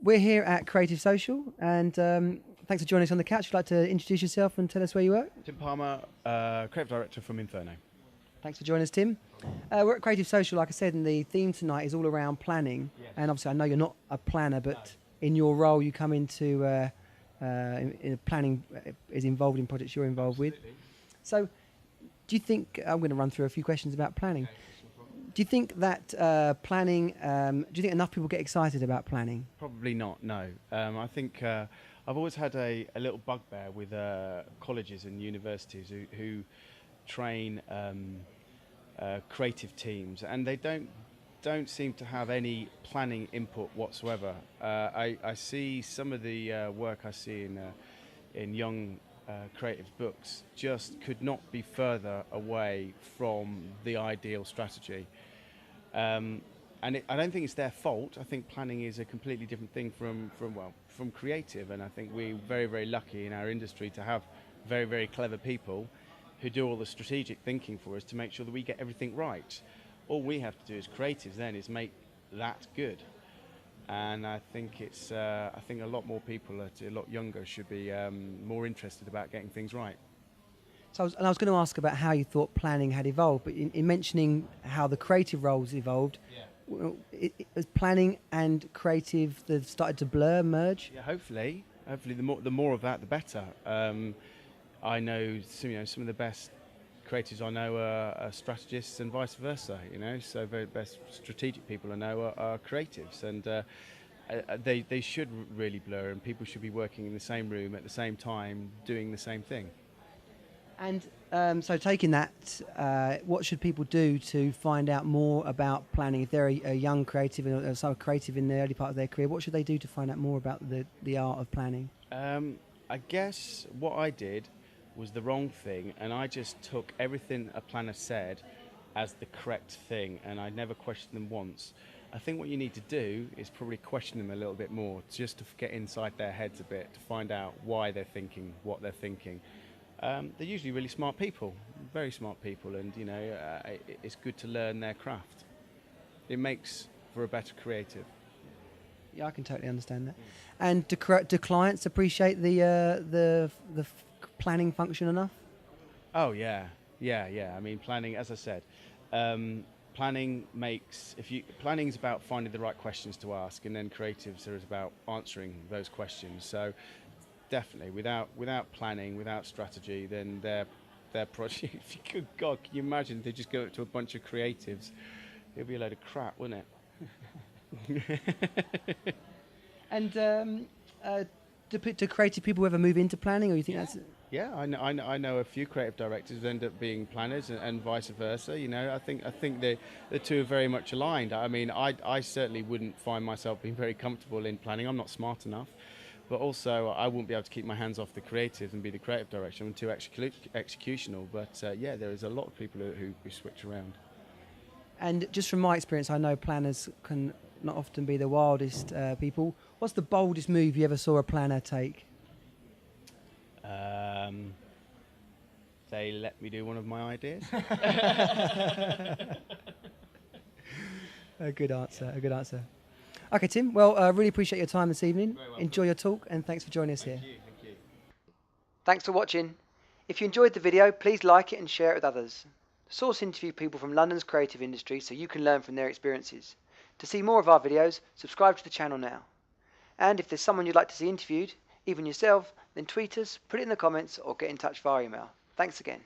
We're here at Creative Social, and thanks for joining us on the couch. Would you like to introduce yourself and tell us where you work? Tim Palmer, Creative Director from Inferno. Thanks for joining us, Tim. We're at Creative Social, like I said, and the theme tonight is all around planning. Yes. And obviously, I know you're not a planner, but in your role, you come into in planning is involved in projects you're involved with. So, do you think I'm going to run through a few questions about planning? Do you think that planning? Do you think enough people get excited about planning? Probably not, no. I think I've always had a little bugbear with colleges and universities who train creative teams, and they don't seem to have any planning input whatsoever. I see some of the work I see in young creative books just could not be further away from the ideal strategy. And I don't think it's their fault. I think planning is a completely different thing from creative, and I think we're very, very lucky in our industry to have very, very clever people who do all the strategic thinking for us to make sure that we get everything right. All we have to do as creatives then is make that good. And I think I think a lot more people, a lot younger, should be more interested about getting things right. So I was going to ask about how you thought planning had evolved, but in mentioning how the creative roles evolved, is planning and creative they've started to blur, merge? Yeah, hopefully the more of that, the better. I know some of the best creatives I know are strategists and vice versa. So the best strategic people I know are creatives, and they should really blur, and people should be working in the same room at the same time, doing the same thing. And so taking that, what should people do to find out more about planning? If they're a young creative and so creative in the early part of their career, what should they do to find out more about the art of planning? I guess what I did was the wrong thing, and I just took everything a planner said as the correct thing, and I never questioned them once. I think what you need to do is probably question them a little bit more, just to get inside their heads a bit, to find out why they're thinking what they're thinking. They're usually really smart people, very smart people, and it's good to learn their craft. It makes for a better creative. Yeah, I can totally understand that. And do clients appreciate the planning function enough? Oh yeah. I mean, planning, as I said, planning is about finding the right questions to ask, and then creatives are about answering those questions. So definitely, without planning, without strategy, then their project. Good God, can you imagine if they just go up to a bunch of creatives? It'd be a load of crap, wouldn't it? And do creative people ever move into planning, or you think that's? Yeah, I know a few creative directors who end up being planners, and vice versa. I think the two are very much aligned. I mean, I certainly wouldn't find myself being very comfortable in planning. I'm not smart enough, but also I wouldn't be able to keep my hands off the creative and be the creative director. I'm too executional. But there is a lot of people who switch around. And just from my experience, I know planners can not often be the wildest people. What's the boldest move you ever saw a planner take? They let me do one of my ideas. A good answer. Okay, Tim. Well, I really appreciate your time this evening. Enjoy your talk, and thanks for joining us here. Thank you. Thanks for watching. If you enjoyed the video, please like it and share it with others. Source interview people from London's creative industry so you can learn from their experiences. To see more of our videos, subscribe to the channel now. And if there's someone you'd like to see interviewed, even yourself, then tweet us, put it in the comments, or get in touch via email. Thanks again.